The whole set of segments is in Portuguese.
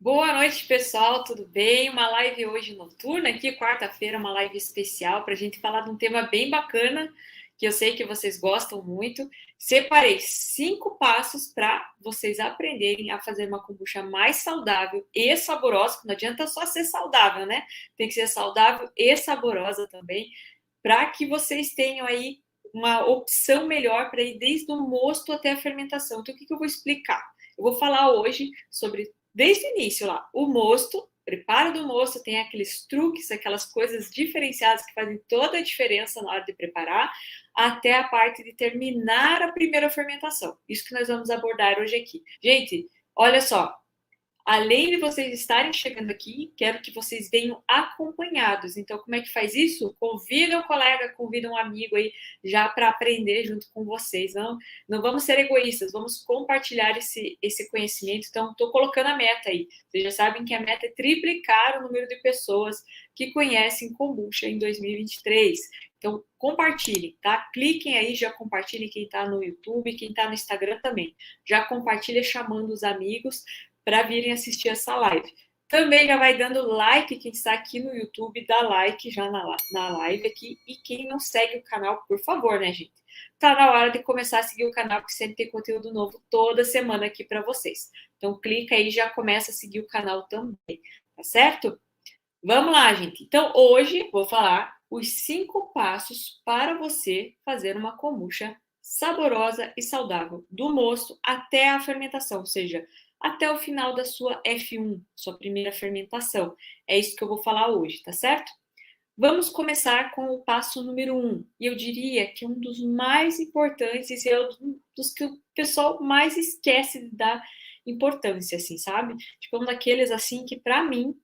Boa noite, pessoal, tudo bem? Uma live hoje noturna aqui, quarta-feira, uma live especial para a gente falar de um tema bem bacana, que eu sei que vocês gostam muito. Separei 5 passos para vocês aprenderem a fazer uma kombucha mais saudável e saborosa, não adianta só ser saudável, né? Tem que ser saudável e saborosa também, para que vocês tenham aí uma opção melhor para ir desde o mosto até a fermentação. Então, o que eu vou explicar? Eu vou falar hoje sobre desde o início lá, o mosto, preparo do mosto, tem aqueles truques, aquelas coisas diferenciadas que fazem toda a diferença na hora de preparar, até a parte de terminar a primeira fermentação. Isso que nós vamos abordar hoje aqui. Gente, olha só, além de vocês estarem chegando aqui, quero que vocês venham acompanhados. Então, como é que faz isso? Convida um colega, convida um amigo aí já para aprender junto com vocês. Não vamos ser egoístas, vamos compartilhar esse conhecimento. Então, estou colocando a meta aí. Vocês já sabem que a meta é triplicar o número de pessoas que conhecem kombucha em 2023. Então, compartilhem, tá? Cliquem aí, já compartilhem quem está no YouTube, quem está no Instagram também. Já compartilha chamando os amigos para virem assistir essa live. Também já vai dando like, quem está aqui no YouTube, dá like já na live aqui. E quem não segue o canal, por favor, né, gente? Tá na hora de começar a seguir o canal, porque sempre tem conteúdo novo toda semana aqui para vocês. Então, clica aí e já começa a seguir o canal também, tá certo? Vamos lá, gente. Então, hoje vou falar os 5 passos para você fazer uma kombucha saborosa e saudável, do mosto até a fermentação, ou seja, até o final da sua F1, sua primeira fermentação. É isso que eu vou falar hoje, tá certo? Vamos começar com o passo número 1. E eu diria que um dos mais importantes e um dos que o pessoal mais esquece de dar importância, assim, sabe? Tipo, um daqueles, assim, que para mim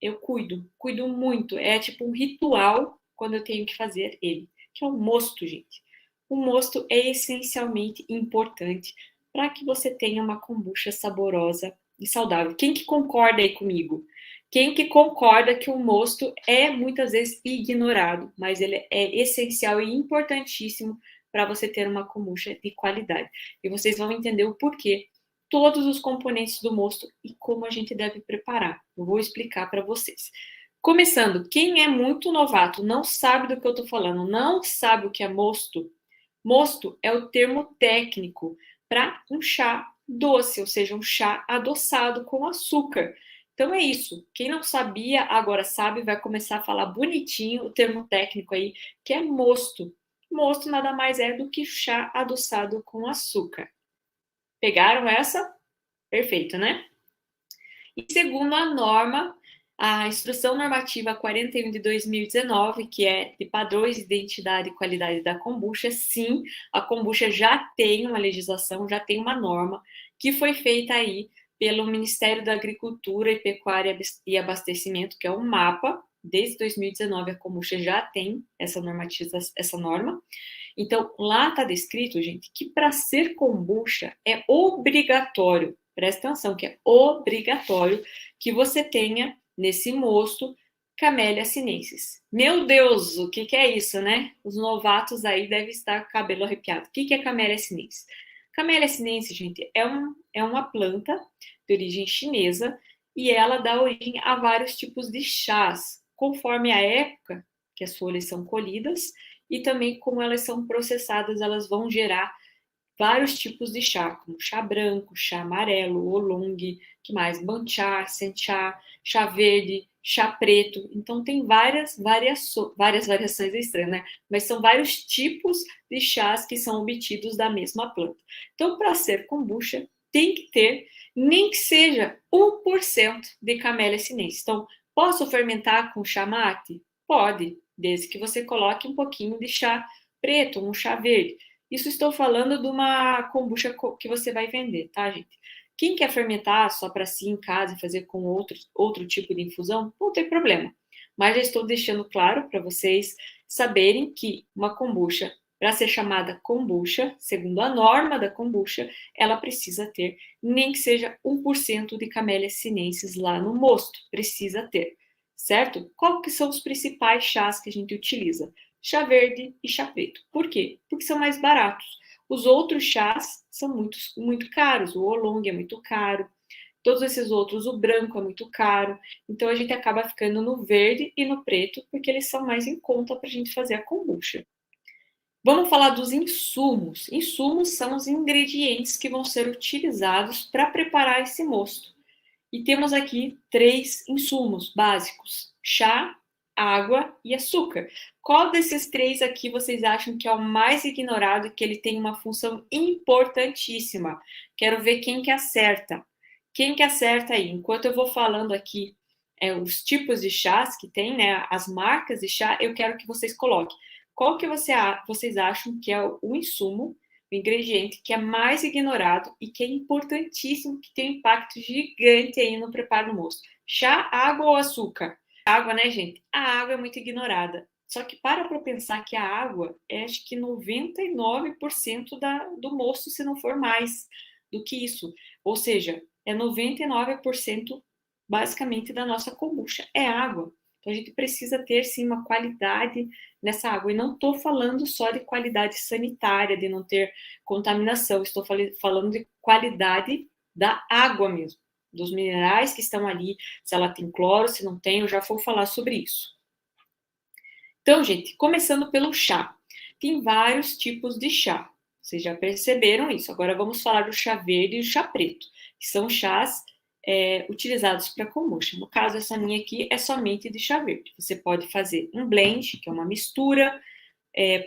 eu cuido muito. É tipo um ritual quando eu tenho que fazer ele, que é o mosto, gente. O mosto é essencialmente importante para que você tenha uma kombucha saborosa e saudável. Quem que concorda aí comigo? Quem que concorda que o mosto é muitas vezes ignorado, mas ele é essencial e importantíssimo para você ter uma kombucha de qualidade. E vocês vão entender o porquê todos os componentes do mosto e como a gente deve preparar. Eu vou explicar para vocês. Começando, quem é muito novato, não sabe do que eu estou falando, não sabe o que é mosto. Mosto é o termo técnico para um chá doce, ou seja, um chá adoçado com açúcar. Então é isso. Quem não sabia, agora sabe, vai começar a falar bonitinho o termo técnico aí, que é mosto. Mosto nada mais é do que chá adoçado com açúcar. Pegaram essa? Perfeito, né? E segundo a norma, a Instrução Normativa 41 de 2019, que é de padrões de identidade e qualidade da kombucha, sim, a kombucha já tem uma legislação, já tem uma norma que foi feita aí pelo Ministério da Agricultura e Pecuária e Abastecimento, que é o MAPA. Desde 2019 a kombucha já tem essa norma. Então, lá está descrito, gente, que para ser kombucha é obrigatório, presta atenção, que é obrigatório que você tenha nesse mosto Camellia sinensis. Meu Deus, o que é isso, né? Os novatos aí devem estar com o cabelo arrepiado. O que é Camellia sinensis? Camellia sinensis, gente, é uma planta de origem chinesa e ela dá origem a vários tipos de chás, conforme a época que as folhas são colhidas e também como elas são processadas, elas vão gerar vários tipos de chá, como chá branco, chá amarelo, oolong, que mais? Banchá, senchá, chá verde, chá preto. Então tem várias variações estranhas, né? Mas são vários tipos de chás que são obtidos da mesma planta. Então, para ser kombucha, tem que ter nem que seja 1% de Camellia sinensis. Então, posso fermentar com chá mate? Pode, desde que você coloque um pouquinho de chá preto, um chá verde. Isso estou falando de uma kombucha que você vai vender, tá, gente? Quem quer fermentar só para si em casa e fazer com outro tipo de infusão, não tem problema. Mas já estou deixando claro para vocês saberem que uma kombucha, para ser chamada kombucha, segundo a norma da kombucha, ela precisa ter nem que seja 1% de Camellia sinensis lá no mosto. Precisa ter, certo? Qual que são os principais chás que a gente utiliza? Chá verde e chá preto. Por quê? Porque são mais baratos. Os outros chás são muito caros. O oolong é muito caro. Todos esses outros, o branco é muito caro, então a gente acaba ficando no verde e no preto, porque eles são mais em conta para a gente fazer a kombucha. Vamos falar dos insumos. Insumos são os ingredientes que vão ser utilizados para preparar esse mosto. E temos aqui 3 insumos básicos: chá, água e açúcar. Qual desses 3 aqui vocês acham que é o mais ignorado e que ele tem uma função importantíssima? Quero ver quem que acerta. Quem que acerta aí? Enquanto eu vou falando aqui os tipos de chás que tem, né, as marcas de chá, eu quero que vocês coloquem. Qual que vocês acham que é o insumo, o ingrediente que é mais ignorado e que é importantíssimo, que tem um impacto gigante aí no preparo do mosto? Chá, água ou açúcar? Água, né, gente? A água é muito ignorada. Só que para pensar que a água é, acho que 99% do mosto, se não for mais do que isso. Ou seja, é 99% basicamente da nossa kombucha. É água. Então a gente precisa ter, sim, uma qualidade nessa água. E não estou falando só de qualidade sanitária, de não ter contaminação. Estou falando de qualidade da água mesmo, dos minerais que estão ali, se ela tem cloro, se não tem, eu já vou falar sobre isso. Então, gente, começando pelo chá. Tem vários tipos de chá. Vocês já perceberam isso. Agora vamos falar do chá verde e do chá preto, que são chás utilizados para kombucha. No caso, essa minha aqui é somente de chá verde. Você pode fazer um blend, que é uma mistura,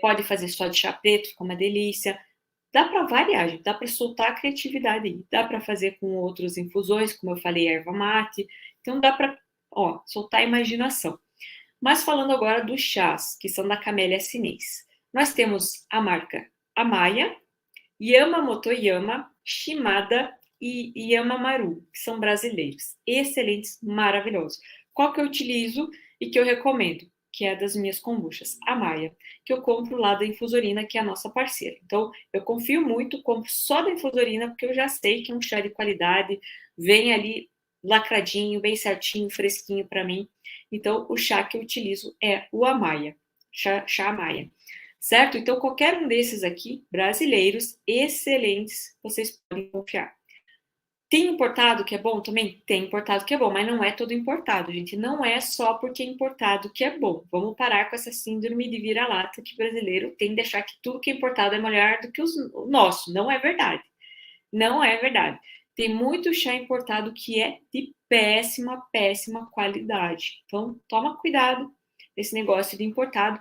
pode fazer só de chá preto, fica uma delícia. Dá para variar, gente, dá para soltar a criatividade aí. Dá para fazer com outras infusões, como eu falei, erva mate. Então dá para, soltar a imaginação. Mas falando agora dos chás, que são da Camellia Sinensis. Nós temos a marca Amaya, Yamamoto Yama, Shimada e Yamamaru, que são brasileiros. Excelentes, maravilhosos. Qual que eu utilizo e que eu recomendo? Que é das minhas kombuchas, a Maia, que eu compro lá da Infusorina, que é a nossa parceira. Então, eu confio muito, compro só da Infusorina, porque eu já sei que é um chá de qualidade, vem ali lacradinho, bem certinho, fresquinho para mim. Então, o chá que eu utilizo é o Amaya, chá Amaya. Certo? Então, qualquer um desses aqui, brasileiros, excelentes, vocês podem confiar. Tem importado que é bom? Também tem importado que é bom, mas não é todo importado, gente. Não é só porque é importado que é bom. Vamos parar com essa síndrome de vira-lata que brasileiro tem de achar que tudo que é importado é melhor do que o nosso. Não é verdade. Não é verdade. Tem muito chá importado que é de péssima, péssima qualidade. Então, toma cuidado desse negócio de importado,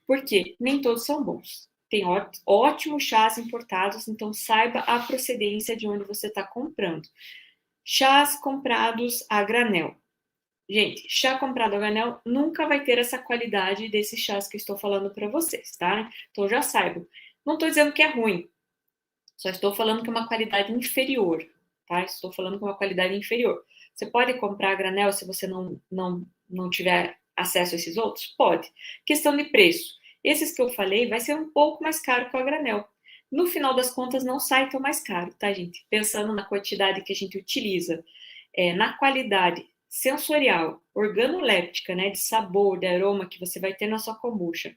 porque nem todos são bons. Tem ótimos chás importados, então saiba a procedência de onde você está comprando. Chás comprados a granel. Gente, chá comprado a granel nunca vai ter essa qualidade desses chás que eu estou falando para vocês, tá? Então já saibam. Não estou dizendo que é ruim, só estou falando que é uma qualidade inferior, tá? Estou falando que é uma qualidade inferior. Você pode comprar a granel se você não tiver acesso a esses outros? Pode. Questão de preço. Esses que eu falei vai ser um pouco mais caro que a granel. No final das contas, não sai tão mais caro, tá, gente? Pensando na quantidade que a gente utiliza, na qualidade sensorial, organoléptica, né, de sabor, de aroma que você vai ter na sua kombucha.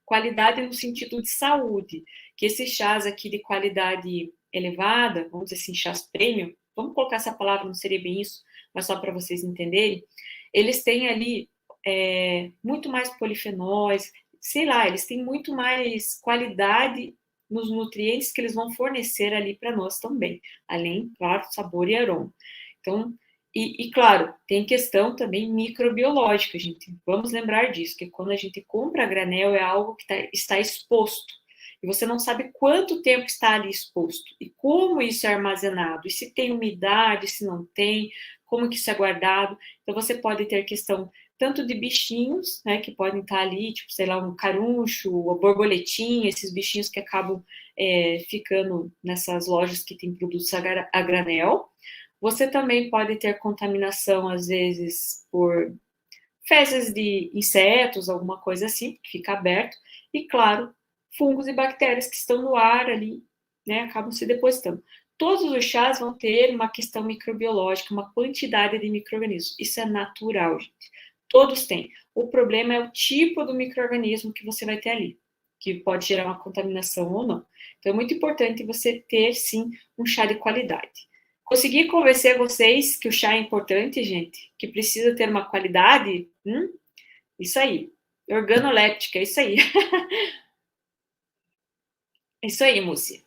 Qualidade no sentido de saúde, que esses chás aqui de qualidade elevada, vamos dizer assim, chás premium, vamos colocar essa palavra, não seria bem isso, mas só para vocês entenderem, eles têm ali muito mais polifenóis, sei lá, eles têm muito mais qualidade nos nutrientes que eles vão fornecer ali para nós também, além, claro, sabor e aroma. Então, claro, tem questão também microbiológica, gente. Vamos lembrar disso, que quando a gente compra a granel é algo que está exposto. E você não sabe quanto tempo está ali exposto. E como isso é armazenado. E se tem umidade, se não tem, como que isso é guardado. Então, você pode ter questão tanto de bichinhos, né, que podem estar ali, tipo, sei lá, um caruncho, ou borboletinha, esses bichinhos que acabam ficando nessas lojas que tem produtos a granel. Você também pode ter contaminação, às vezes, por fezes de insetos, alguma coisa assim, que fica aberto. E, claro, fungos e bactérias que estão no ar ali, né, acabam se depositando. Todos os chás vão ter uma questão microbiológica, uma quantidade de micro-organismos. Isso é natural, gente. Todos têm. O problema é o tipo do micro-organismo que você vai ter ali, que pode gerar uma contaminação ou não. Então, é muito importante você ter, sim, um chá de qualidade. Consegui convencer vocês que o chá é importante, gente? Que precisa ter uma qualidade? Isso aí. Organoléptica, isso aí. Isso aí, Múcia.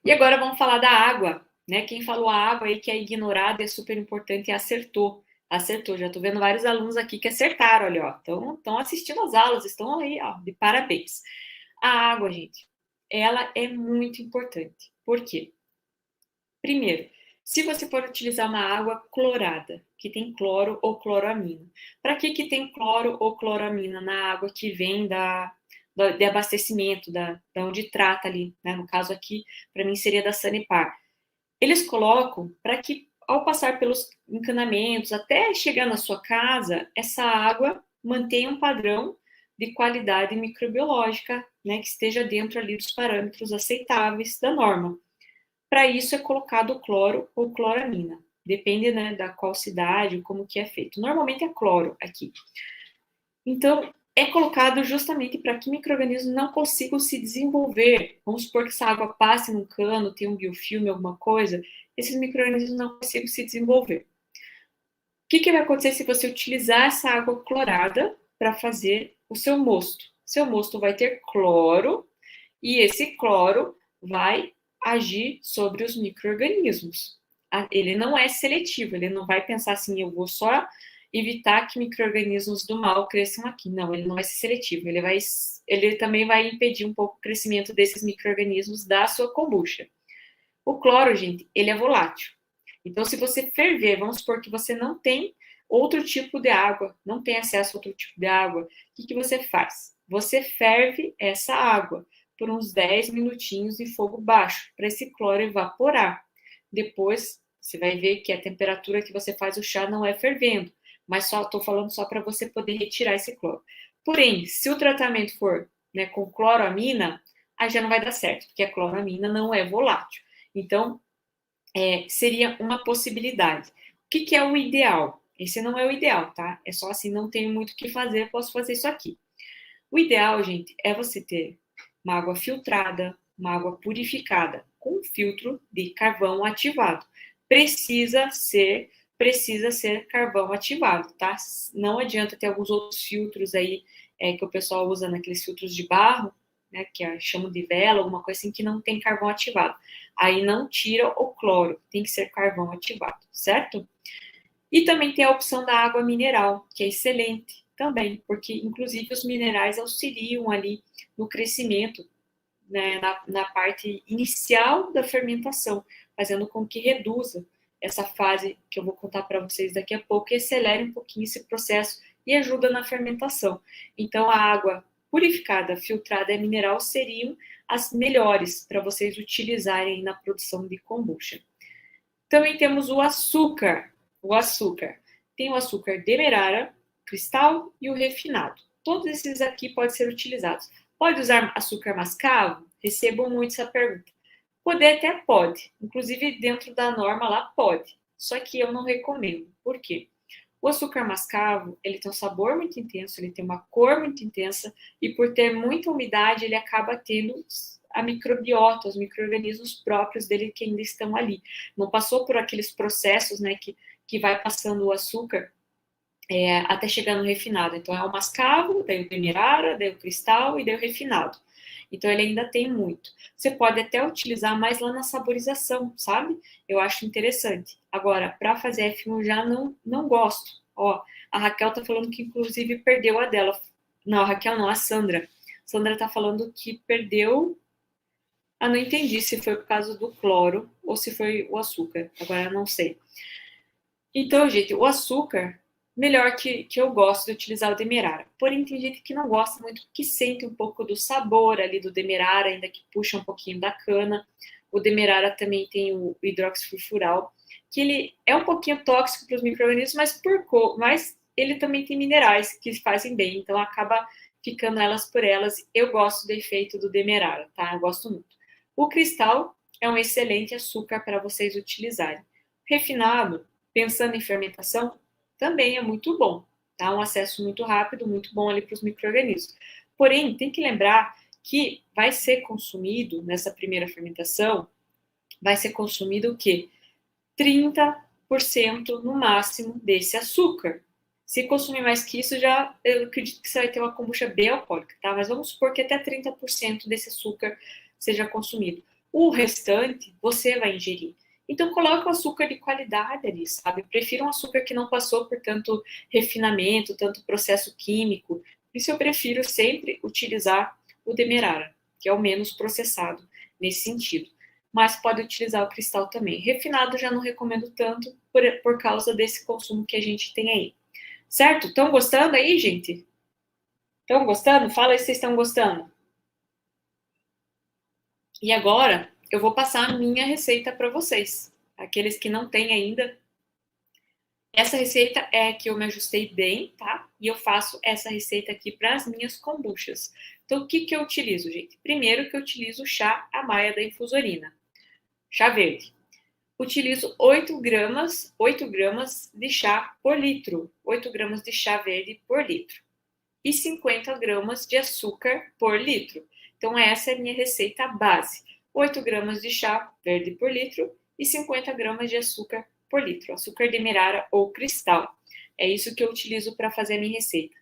E agora vamos falar da água, né? Quem falou a água aí que é ignorada é super importante e acertou. Acertou, já tô vendo vários alunos aqui que acertaram, olha, ó. Estão assistindo as aulas, estão aí, ó, de parabéns. A água, gente, ela é muito importante. Por quê? Primeiro, se você for utilizar uma água clorada, que tem cloro ou cloramina. Para que tem cloro ou cloramina na água que vem de abastecimento, da onde trata ali, né? No caso aqui, para mim seria da Sanepar. Eles colocam para que, ao passar pelos encanamentos, até chegar na sua casa, essa água mantenha um padrão de qualidade microbiológica, né, que esteja dentro ali dos parâmetros aceitáveis da norma. Para isso é colocado cloro ou cloramina. Depende, né, da qual cidade, como que é feito. Normalmente é cloro aqui. Então, é colocado justamente para que micro-organismos não consigam se desenvolver. Vamos supor que essa água passe num cano, tem um biofilme, alguma coisa, esses micro-organismos não consigam se desenvolver. O que vai acontecer se você utilizar essa água clorada para fazer o seu mosto? Seu mosto vai ter cloro e esse cloro vai agir sobre os micro-organismos. Ele não é seletivo, ele não vai pensar assim, eu vou só evitar que micro-organismos do mal cresçam aqui. Não, ele não vai ser seletivo, ele também vai impedir um pouco o crescimento desses micro-organismos da sua kombucha. O cloro, gente, ele é volátil. Então, se você ferver, vamos supor que você não tem outro tipo de água, não tem acesso a outro tipo de água, o que você faz? Você ferve essa água por uns 10 minutinhos em fogo baixo, para esse cloro evaporar. Depois, você vai ver que a temperatura que você faz o chá não é fervendo, mas só estou falando só para você poder retirar esse cloro. Porém, se o tratamento for, né, com cloramina, aí já não vai dar certo, porque a cloramina não é volátil. Então, seria uma possibilidade. O que é o ideal? Esse não é o ideal, tá? É só assim, não tenho muito o que fazer, posso fazer isso aqui. O ideal, gente, é você ter uma água filtrada, uma água purificada, com filtro de carvão ativado. Precisa ser carvão ativado, tá? Não adianta ter alguns outros filtros aí que o pessoal usa naqueles filtros de barro, né, que chamam de vela, alguma coisa assim, que não tem carvão ativado. Aí não tira o cloro, tem que ser carvão ativado, certo? E também tem a opção da água mineral, que é excelente também, porque inclusive os minerais auxiliam ali no crescimento, né, na parte inicial da fermentação, fazendo com que reduza essa fase que eu vou contar para vocês daqui a pouco e acelere um pouquinho esse processo e ajuda na fermentação. Então, a água purificada, filtrada e mineral seriam as melhores para vocês utilizarem na produção de kombucha. Também temos o açúcar. O açúcar. Tem o açúcar demerara, cristal e o refinado. Todos esses aqui podem ser utilizados. Pode usar açúcar mascavo? Recebo muito essa pergunta. Poder até pode. Inclusive, dentro da norma lá pode. Só que eu não recomendo. Por quê? O açúcar mascavo, ele tem um sabor muito intenso, ele tem uma cor muito intensa e por ter muita umidade, ele acaba tendo a microbiota, os micro-organismos próprios dele que ainda estão ali. Não passou por aqueles processos, né, que vai passando o açúcar até chegar no refinado. Então, é o mascavo, daí o demerara, daí o cristal e daí o refinado. Então, ele ainda tem muito. Você pode até utilizar mais lá na saborização, sabe? Eu acho interessante. Agora, para fazer F1 já não gosto. Ó, a Raquel tá falando que, inclusive, perdeu a dela. Não, a Raquel não, a Sandra. Sandra tá falando que perdeu. Ah, não entendi se foi por causa do cloro ou se foi o açúcar. Agora eu não sei. Então, gente, o açúcar, melhor que eu gosto de utilizar o demerara. Porém, tem gente que não gosta muito, que sente um pouco do sabor ali do demerara, ainda que puxa um pouquinho da cana. O demerara também tem o hidroxifurfural, que ele é um pouquinho tóxico para os micro-organismos, mas ele também tem minerais que fazem bem, então acaba ficando elas por elas. Eu gosto do efeito do demerara, tá? Eu gosto muito. O cristal é um excelente açúcar para vocês utilizarem. Refinado, pensando em fermentação, também é muito bom, tá? Um acesso muito rápido, muito bom ali para os micro-organismos. Porém, tem que lembrar que vai ser consumido, nessa primeira fermentação, vai ser consumido o quê? 30% no máximo desse açúcar. Se consumir mais que isso, eu acredito que você vai ter uma kombucha bem alcoólica, tá? Mas vamos supor que até 30% desse açúcar seja consumido. O restante, você vai ingerir. Então, coloque um açúcar de qualidade ali, sabe? Prefiro um açúcar que não passou por tanto refinamento, tanto processo químico. Por isso, eu prefiro sempre utilizar o Demerara, que é o menos processado nesse sentido. Mas pode utilizar o cristal também. Refinado já não recomendo tanto por causa desse consumo que a gente tem aí. Certo? Estão gostando aí, gente? Estão gostando? Fala aí se vocês estão gostando. E agora eu vou passar a minha receita para vocês. Aqueles que não têm ainda. Essa receita é que eu me ajustei bem, tá? E eu faço essa receita aqui para as minhas kombuchas. Então, o que eu utilizo, gente? Primeiro que eu utilizo o chá Amaia da Infusorina. Chá verde. Utilizo 8 gramas de chá por litro. 8 gramas de chá verde por litro. E 50 gramas de açúcar por litro. Então, essa é a minha receita base. 8 gramas de chá verde por litro e 50 gramas de açúcar por litro. Açúcar demerara ou cristal. É isso que eu utilizo para fazer a minha receita.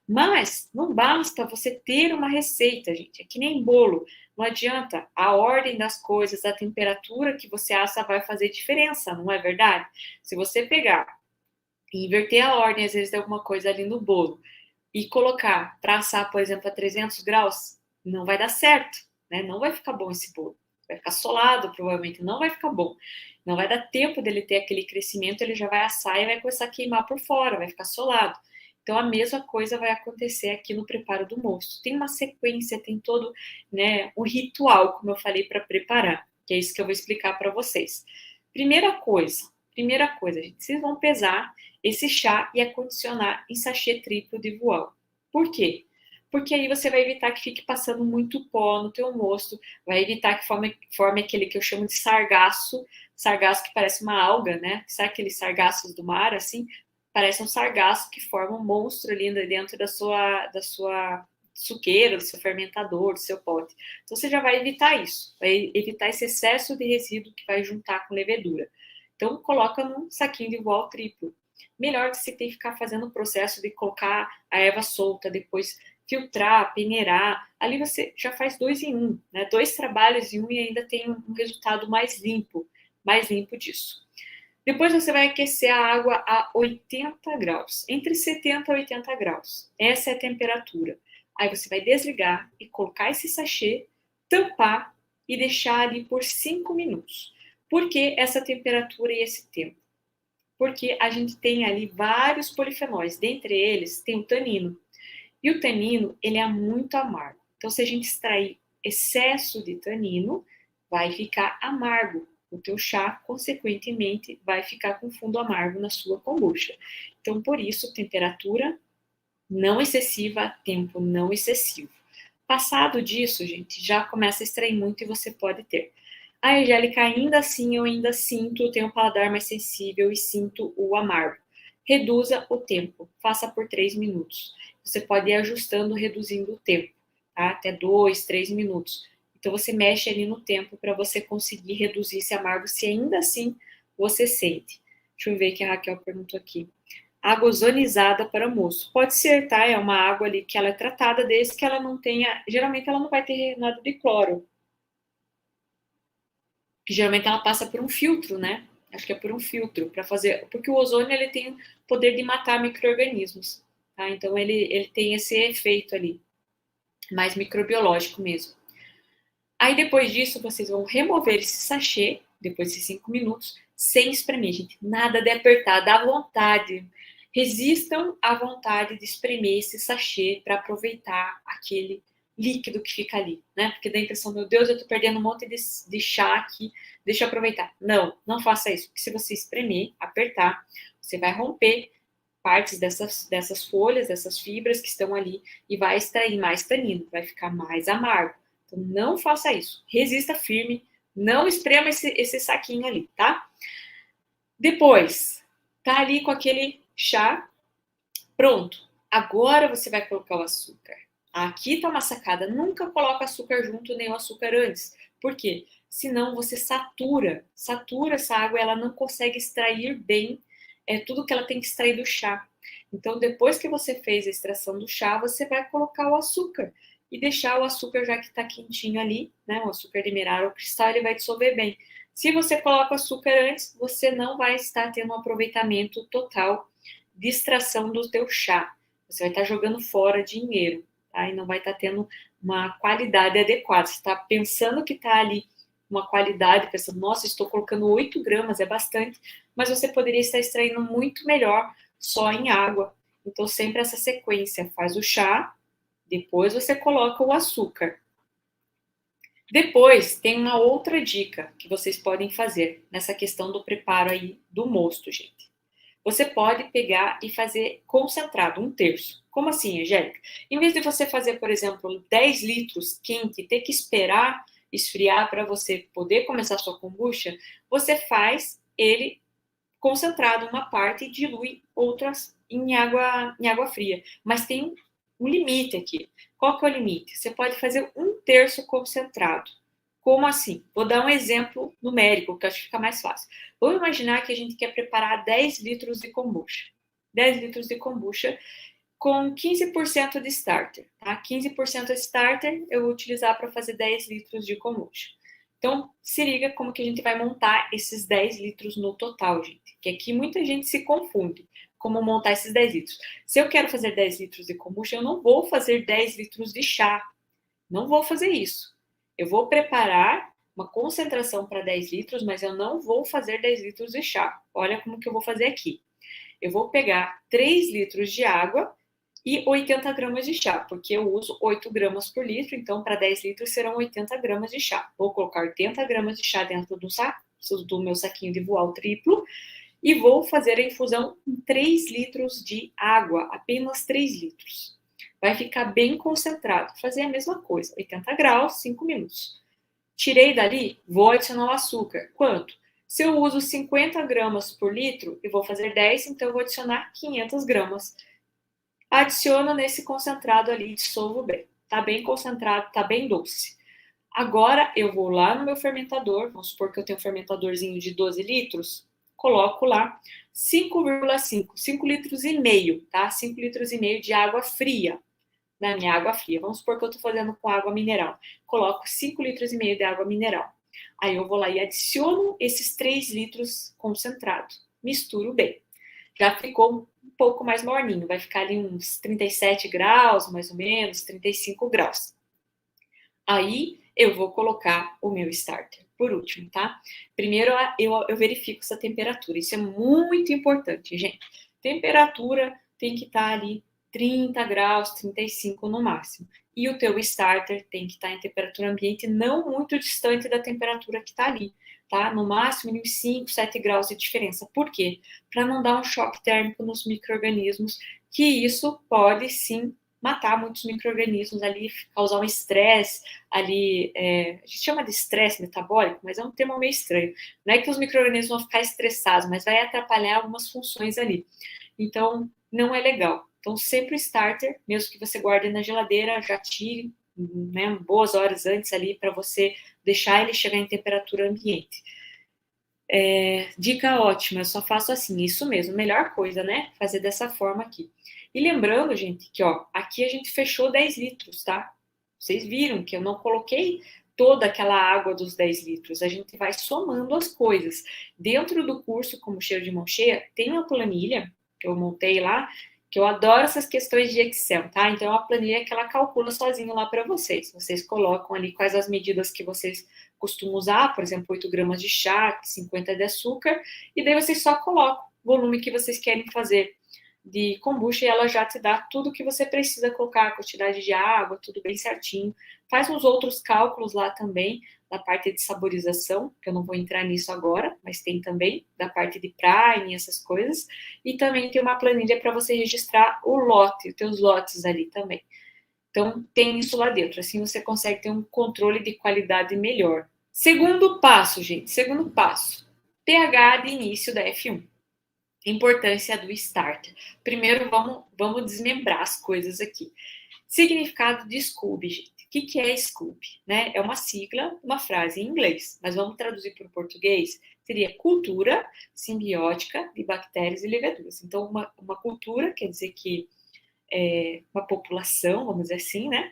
Mas não basta você ter uma receita, gente. É que nem bolo. Não adianta. A ordem das coisas, a temperatura que você assa vai fazer diferença, não é verdade? Se você pegar e inverter a ordem, às vezes, de alguma coisa ali no bolo, e colocar para assar, por exemplo, a 300 graus, não vai dar certo, né? Não vai ficar bom esse bolo. Vai ficar solado, provavelmente, não vai ficar bom. Não vai dar tempo dele ter aquele crescimento, ele já vai assar e vai começar a queimar por fora, vai ficar solado. Então, a mesma coisa vai acontecer aqui no preparo do mosto. Tem uma sequência, tem todo, né, um ritual, como eu falei, para preparar, que é isso que eu vou explicar para vocês. Primeira coisa, gente, vocês vão pesar esse chá e acondicionar em sachê triplo de voal. Por quê? Porque aí você vai evitar que fique passando muito pó no teu mosto, vai evitar que forme aquele que eu chamo de sargaço que parece uma alga, né? Sabe aqueles sargaços do mar, assim? Parece um sargaço que forma um monstro ali dentro da sua suqueira, do seu fermentador, do seu pote. Então você já vai evitar isso, vai evitar esse excesso de resíduo que vai juntar com levedura. Então coloca num saquinho de voal triplo. Melhor que você ter que ficar fazendo o processo de colocar a erva solta, depois filtrar, peneirar. Ali você já faz 2 em 1, né? 2 trabalhos em um e ainda tem um resultado mais limpo disso. Depois você vai aquecer a água a 80 graus, entre 70 e 80 graus. Essa é a temperatura. Aí você vai desligar e colocar esse sachê, tampar e deixar ali por 5 minutos. Por que essa temperatura e esse tempo? Porque a gente tem ali vários polifenóis, dentre eles tem o tanino. E o tanino, ele é muito amargo. Então, se a gente extrair excesso de tanino, vai ficar amargo. O teu chá, consequentemente, vai ficar com fundo amargo na sua kombucha. Então, por isso, temperatura não excessiva, tempo não excessivo. Passado disso, gente, já começa a extrair muito e você pode ter. A Angélica, ainda assim, eu ainda sinto, tenho um paladar mais sensível e sinto o amargo. Reduza o tempo, faça por 3 minutos. Você pode ir ajustando, reduzindo o tempo, tá? Até 2, 3 minutos. Então, você mexe ali no tempo para você conseguir reduzir esse amargo, se ainda assim você sente. Deixa eu ver o que a Raquel perguntou aqui. Água ozonizada para moço. Pode ser, tá? É uma água ali que ela é tratada, desde que ela não tenha... Geralmente, ela não vai ter nada de cloro, que geralmente ela passa por um filtro, né? Acho que é por um filtro para fazer, porque o ozônio ele tem o poder de matar micro-organismos, tá? Então ele tem esse efeito ali, mais microbiológico mesmo. Aí depois disso vocês vão remover esse sachê, depois de 5 minutos, sem espremer, gente. Nada de apertar, dá vontade. Resistam à vontade de espremer esse sachê para aproveitar aquele líquido que fica ali, né? Porque dá a impressão, meu Deus, eu tô perdendo um monte de chá aqui, deixa eu aproveitar. Não, não faça isso, porque se você espremer, apertar, você vai romper partes dessas folhas, dessas fibras que estão ali e vai extrair mais tanino, vai ficar mais amargo. Então, não faça isso. Resista firme, não esprema esse saquinho ali, tá? Depois, tá ali com aquele chá pronto. Agora você vai colocar o açúcar. Aqui tá uma sacada. Nunca coloca açúcar junto, nem o açúcar antes. Por quê? Senão você satura essa água, ela não consegue extrair bem tudo que ela tem que extrair do chá. Então, depois que você fez a extração do chá, você vai colocar o açúcar e deixar o açúcar, já que está quentinho ali, né? O açúcar de mineral, o cristal, ele vai dissolver bem. Se você coloca o açúcar antes, você não vai estar tendo um aproveitamento total de extração do teu chá. Você vai estar jogando fora dinheiro, tá? E não vai estar tendo uma qualidade adequada. Você está pensando que está ali uma qualidade, pensando, nossa, estou colocando 8 gramas, é bastante, mas você poderia estar extraindo muito melhor só em água. Então, sempre essa sequência, faz o chá, depois você coloca o açúcar. Depois, tem uma outra dica que vocês podem fazer nessa questão do preparo aí do mosto, gente. Você pode pegar e fazer concentrado, 1/3. Como assim, Angélica? Em vez de você fazer, por exemplo, 10 litros quente e ter que esperar esfriar para você poder começar a sua kombucha, você faz ele concentrado uma parte e dilui outras em água fria. Mas tem um limite aqui. Qual que é o limite? Você pode fazer 1/3 concentrado. Como assim? Vou dar um exemplo numérico, que acho que fica mais fácil. Vamos imaginar que a gente quer preparar 10 litros de kombucha. 10 litros de kombucha com 15% de starter. Tá? 15% de starter eu vou utilizar para fazer 10 litros de kombucha. Então, se liga como que a gente vai montar esses 10 litros no total, gente. Que aqui muita gente se confunde como montar esses 10 litros. Se eu quero fazer 10 litros de kombucha, eu não vou fazer 10 litros de chá. Não vou fazer isso. Eu vou preparar uma concentração para 10 litros, mas eu não vou fazer 10 litros de chá. Olha como que eu vou fazer aqui. Eu vou pegar 3 litros de água e 80 gramas de chá, porque eu uso 8 gramas por litro, então para 10 litros serão 80 gramas de chá. Vou colocar 80 gramas de chá dentro do meu saquinho de voal triplo e vou fazer a infusão em 3 litros de água, apenas 3 litros. Vai ficar bem concentrado. Fazer a mesma coisa, 80 graus, 5 minutos. Tirei dali, vou adicionar o açúcar. Quanto? Se eu uso 50 gramas por litro e vou fazer 10, então eu vou adicionar 500 gramas. Adiciono nesse concentrado ali, dissolvo bem. Tá bem concentrado, tá bem doce. Agora eu vou lá no meu fermentador, vamos supor que eu tenho um fermentadorzinho de 12 litros, coloco lá 5,5, 5 litros e meio, tá? 5 litros e meio de água fria, na minha água fria. Vamos supor que eu estou fazendo com água mineral. Coloco 5 litros e meio de água mineral. Aí eu vou lá e adiciono esses 3 litros concentrados. Misturo bem. Já ficou um pouco mais morninho, vai ficar ali uns 37 graus, mais ou menos, 35 graus. Aí eu vou colocar o meu starter, por último, tá? Primeiro eu verifico essa temperatura, isso é muito importante, gente. Temperatura tem que estar ali 30 graus, 35 no máximo. E o teu starter tem que estar em temperatura ambiente não muito distante da temperatura que está ali, tá? No máximo uns 5, 7 graus de diferença. Por quê? Para não dar um choque térmico nos micro-organismos, que isso pode sim matar muitos micro-organismos ali, causar um estresse ali, a gente chama de estresse metabólico, mas é um termo meio estranho. Não é que os micro-organismos vão ficar estressados, mas vai atrapalhar algumas funções ali. Então, não é legal. Então, sempre o starter, mesmo que você guarde na geladeira, já tire, né, boas horas antes ali para você deixar ele chegar em temperatura ambiente. Dica ótima, eu só faço assim, isso mesmo, melhor coisa, né? Fazer dessa forma aqui. E lembrando, gente, que ó, aqui a gente fechou 10 litros, tá? Vocês viram que eu não coloquei toda aquela água dos 10 litros, a gente vai somando as coisas. Dentro do curso Como Cheiro de Mão Cheia, tem uma planilha que eu montei lá, que eu adoro essas questões de Excel, tá? Então, é uma planilha que ela calcula sozinho lá para vocês. Vocês colocam ali quais as medidas que vocês costumam usar, por exemplo, 8 gramas de chá, 50 de açúcar, e daí vocês só colocam o volume que vocês querem fazer de kombucha e ela já te dá tudo que você precisa colocar, a quantidade de água, tudo bem certinho. Faz uns outros cálculos lá também, da parte de saborização, que eu não vou entrar nisso agora, mas tem também da parte de prime, essas coisas. E também tem uma planilha para você registrar o lote, os teus lotes ali também. Então, tem isso lá dentro. Assim você consegue ter um controle de qualidade melhor. Segundo passo, gente. Segundo passo. pH de início da F1. Importância do starter. Primeiro, vamos desmembrar as coisas aqui. Significado de Scooby, gente. que é SCOBY? Né? É uma sigla, uma frase em inglês, mas vamos traduzir para o português, seria cultura simbiótica de bactérias e leveduras. Então, uma cultura quer dizer que é uma população, vamos dizer assim, né?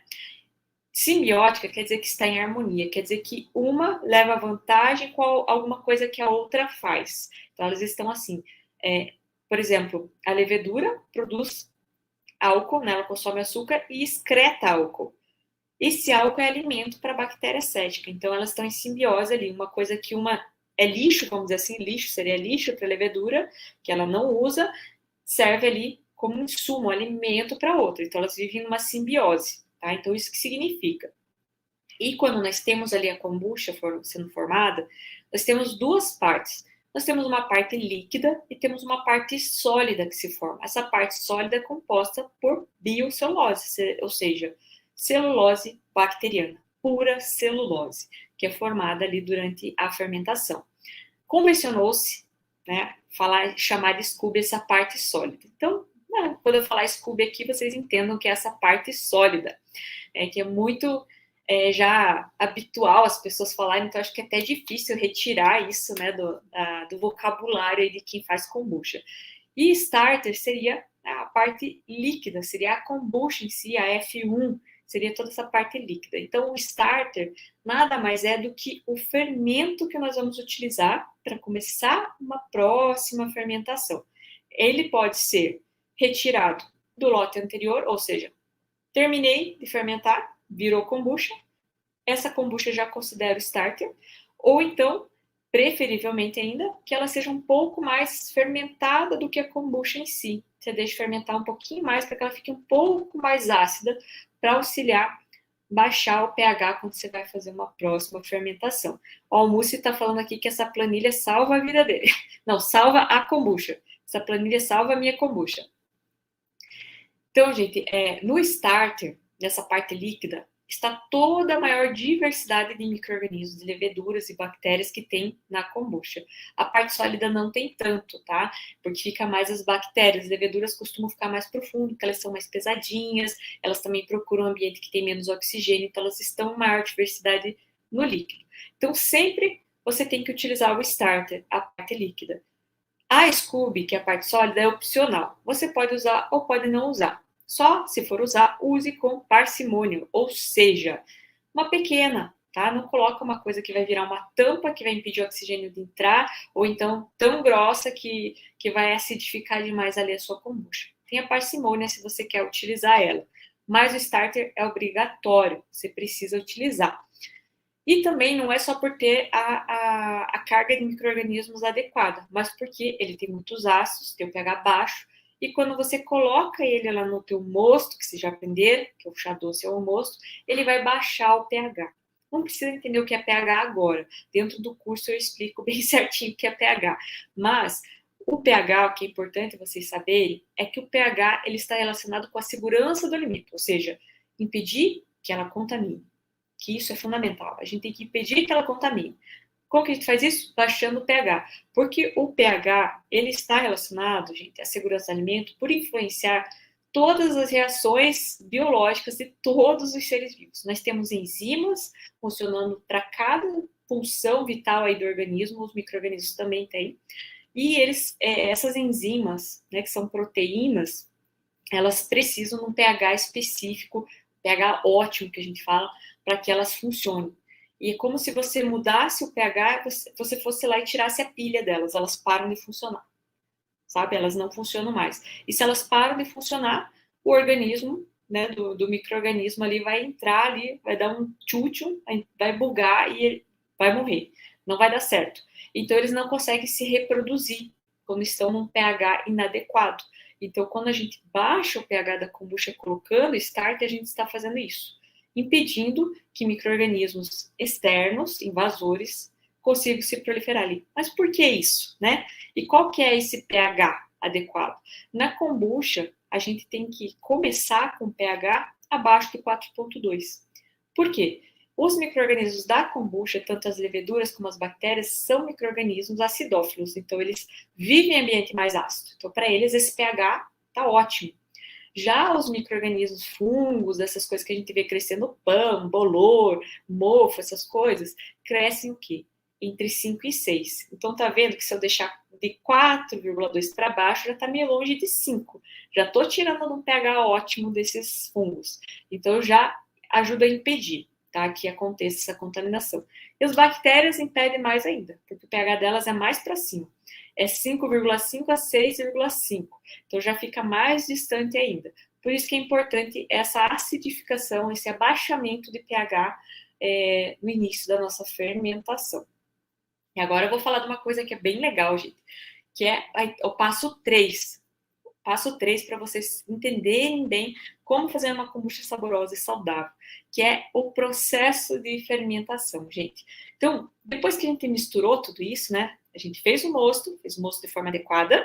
Simbiótica quer dizer que está em harmonia, quer dizer que uma leva vantagem com alguma coisa que a outra faz. Então, elas estão assim. Por exemplo, a levedura produz álcool, né? Ela consome açúcar e excreta álcool. Esse álcool é alimento para a bactéria cética. Então, elas estão em simbiose ali. Uma coisa que uma é lixo, vamos dizer assim, lixo seria lixo para a levedura, que ela não usa, serve ali como insumo, alimento para outra. Então, elas vivem numa simbiose. Tá? Então, isso que significa. E quando nós temos ali a kombucha sendo formada, nós temos duas partes. Nós temos uma parte líquida e temos uma parte sólida que se forma. Essa parte sólida é composta por biocelulose, ou seja, celulose bacteriana, pura celulose, que é formada ali durante a fermentação. Convencionou-se, né, chamar de SCOBY essa parte sólida. Então, quando eu falar SCOBY aqui, vocês entendam que é essa parte sólida, que é muito já habitual as pessoas falarem, então acho que é até difícil retirar isso, né, do vocabulário aí de quem faz kombucha. E starter seria a parte líquida, seria a kombucha em si, a F1, seria toda essa parte líquida. Então, o starter nada mais é do que o fermento que nós vamos utilizar para começar uma próxima fermentação. Ele pode ser retirado do lote anterior, ou seja, terminei de fermentar, virou kombucha, essa kombucha já considero starter, ou então, preferivelmente ainda, que ela seja um pouco mais fermentada do que a kombucha em si. Você deixa fermentar um pouquinho mais para que ela fique um pouco mais ácida, para auxiliar baixar o pH quando você vai fazer uma próxima fermentação. O Múcio está falando aqui que essa planilha salva a vida dele. Não, salva a kombucha. Essa planilha salva a minha kombucha. Então, gente, no starter, nessa parte líquida, está toda a maior diversidade de micro-organismos, de leveduras e bactérias que tem na kombucha. A parte sólida não tem tanto, tá? Porque fica mais as bactérias, as leveduras costumam ficar mais profundas, porque elas são mais pesadinhas, elas também procuram um ambiente que tem menos oxigênio, então elas estão em maior diversidade no líquido. Então, sempre você tem que utilizar o starter, a parte líquida. A SCOBY, que é a parte sólida, é opcional. Você pode usar ou pode não usar. Só se for usar, use com parcimônia, ou seja, uma pequena, tá? Não coloca uma coisa que vai virar uma tampa que vai impedir o oxigênio de entrar, ou então tão grossa que vai acidificar demais ali a sua kombucha. Tenha parcimônia se você quer utilizar ela. Mas o starter é obrigatório, você precisa utilizar. E também não é só por ter a carga de micro-organismos adequada, mas porque ele tem muitos ácidos, tem o pH baixo, e quando você coloca ele lá no teu mosto, que vocês já aprenderam, que é o chá doce ou o mosto, ele vai baixar o pH. Não precisa entender o que é pH agora. Dentro do curso eu explico bem certinho o que é pH. Mas o pH, o que é importante vocês saberem, é que o pH ele está relacionado com a segurança do alimento, ou seja, impedir que ela contamine. Que isso é fundamental. A gente tem que impedir que ela contamine. Como que a gente faz isso? Baixando o pH. Porque o pH, ele está relacionado, gente, à segurança do alimento por influenciar todas as reações biológicas de todos os seres vivos. Nós temos enzimas funcionando para cada função vital aí do organismo, os micro-organismos também têm. E essas enzimas, né, que são proteínas, elas precisam de um pH específico, pH ótimo que a gente fala, para que elas funcionem. E é como se você mudasse o pH, você fosse lá e tirasse a pilha delas, elas param de funcionar, sabe? Elas não funcionam mais. E se elas param de funcionar, o organismo, né, do micro-organismo ali vai entrar ali, vai dar um tchutchu, vai bugar e ele vai morrer. Não vai dar certo. Então, eles não conseguem se reproduzir quando estão num pH inadequado. Então, quando a gente baixa o pH da kombucha colocando starter, a gente está fazendo isso, impedindo que micro-organismos externos, invasores, consigam se proliferar ali. Mas por que isso, né? E qual que é esse pH adequado? Na kombucha, a gente tem que começar com pH abaixo de 4,2. Por quê? Os micro-organismos da kombucha, tanto as leveduras como as bactérias, são micro-organismos acidófilos, então eles vivem em ambiente mais ácido. Então, para eles, esse pH está ótimo. Já os micro-organismos, fungos, essas coisas que a gente vê crescendo no pão, bolor, mofo, essas coisas, crescem o quê? Entre 5 e 6. Então, tá vendo que se eu deixar de 4,2 para baixo, já está meio longe de 5. Já estou tirando um pH ótimo desses fungos. Então, já ajuda a impedir, tá, que aconteça essa contaminação. E as bactérias impedem mais ainda, porque o pH delas é mais para cima. É 5,5 a 6,5. Então, já fica mais distante ainda. Por isso que é importante essa acidificação, esse abaixamento de pH no início da nossa fermentação. E agora eu vou falar de uma coisa que é bem legal, gente, que é o passo 3. Passo 3 para vocês entenderem bem como fazer uma kombucha saborosa e saudável, que é o processo de fermentação, gente. Então, depois que a gente misturou tudo isso, né? A gente fez o mosto de forma adequada,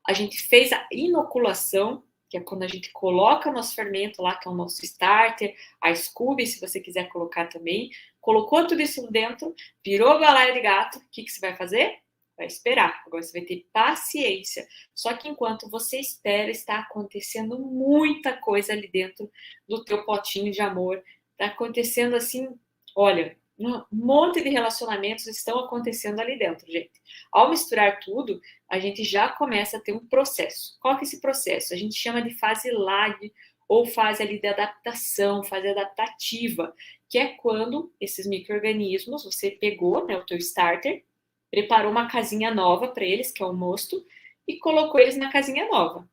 a gente fez a inoculação, que é quando a gente coloca nosso fermento lá, que é o nosso starter, a Scooby, se você quiser colocar também. Colocou tudo isso dentro, virou balaia de gato, o que você vai fazer? Vai esperar. Agora você vai ter paciência. Só que enquanto você espera, está acontecendo muita coisa ali dentro do teu potinho de amor. Está acontecendo assim, olha, um monte de relacionamentos estão acontecendo ali dentro, gente. Ao misturar tudo, a gente já começa a ter um processo. Qual que é esse processo? A gente chama de fase lag ou fase ali de adaptação, fase adaptativa, que é quando esses micro-organismos, você pegou, né, o teu starter, preparou uma casinha nova para eles, que é o mosto, e colocou eles na casinha nova.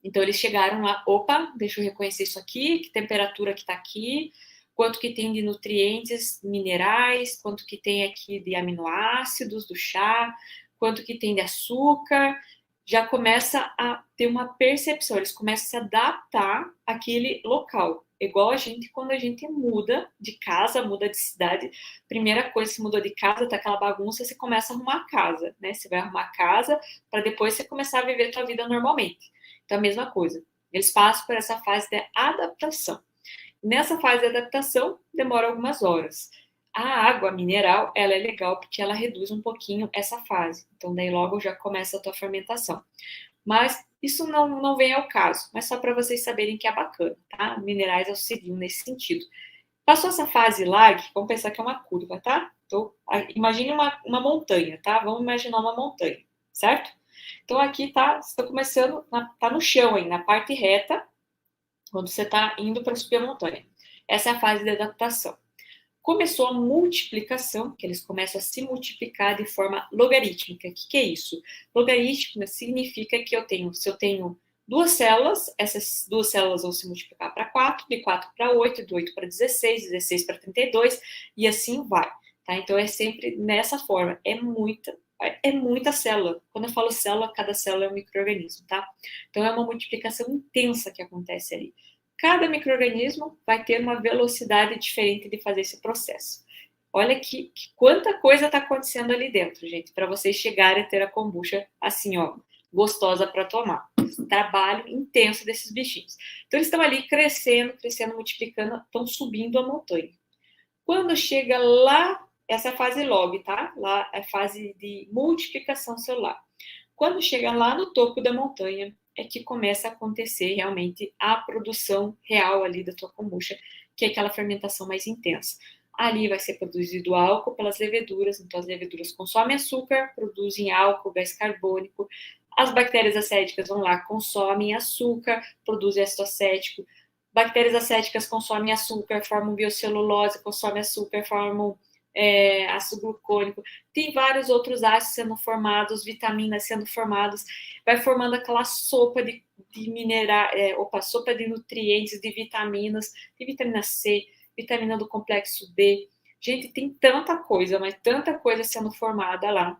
Então, eles chegaram lá, opa, deixa eu reconhecer isso aqui, que temperatura que está aqui, quanto que tem de nutrientes, minerais, quanto que tem aqui de aminoácidos do chá, quanto que tem de açúcar, já começa a ter uma percepção, eles começam a se adaptar àquele local. Igual a gente, quando a gente muda de casa, muda de cidade, primeira coisa, se mudou de casa, tá aquela bagunça, você começa a arrumar a casa, né? Você vai arrumar a casa para depois você começar a viver a sua vida normalmente. Então, a mesma coisa. Eles passam por essa fase de adaptação. Nessa fase de adaptação, demora algumas horas. A água mineral, ela é legal porque ela reduz um pouquinho essa fase. Então, daí logo já começa a tua fermentação. Mas isso não vem ao caso, mas só para vocês saberem que é bacana, tá? Minerais auxiliam nesse sentido. Passou essa fase lag, vamos pensar que é uma curva, tá? Então, imagine uma montanha, tá? Vamos imaginar uma montanha, certo? Então, aqui tá, você está começando, tá no chão aí, na parte reta, quando você está indo para subir a montanha. Essa é a fase de adaptação. Começou a multiplicação, que eles começam a se multiplicar de forma logarítmica. O que é isso? Logarítmica significa que se eu tenho duas células, essas duas células vão se multiplicar para 4, de 4 para 8, de 8 para 16, 16 para 32, e assim vai. Tá? Então, é sempre nessa forma. É muita célula. Quando eu falo célula, cada célula é um micro-organismo, tá? Então, é uma multiplicação intensa que acontece ali. Cada micro-organismo vai ter uma velocidade diferente de fazer esse processo. Olha que quanta coisa está acontecendo ali dentro, gente, para vocês chegarem a ter a kombucha assim, ó, gostosa para tomar. Trabalho intenso desses bichinhos. Então, eles estão ali crescendo, crescendo, multiplicando, estão subindo a montanha. Quando chega lá, essa é a fase log, tá? Lá é a fase de multiplicação celular. Quando chega lá no topo da montanha, é que começa a acontecer realmente a produção real ali da tua kombucha, que é aquela fermentação mais intensa. Ali vai ser produzido álcool pelas leveduras, então as leveduras consomem açúcar, produzem álcool, gás carbônico. As bactérias acéticas vão lá, consomem açúcar, produzem ácido acético. Bactérias acéticas consomem açúcar, formam biocelulose, consomem açúcar, formam ácido glucônico. Tem vários outros ácidos sendo formados, vitaminas sendo formadas, vai formando aquela sopa de sopa de nutrientes, de vitaminas, de vitamina C, vitamina do complexo B. Gente, tem tanta coisa, mas tanta coisa sendo formada lá.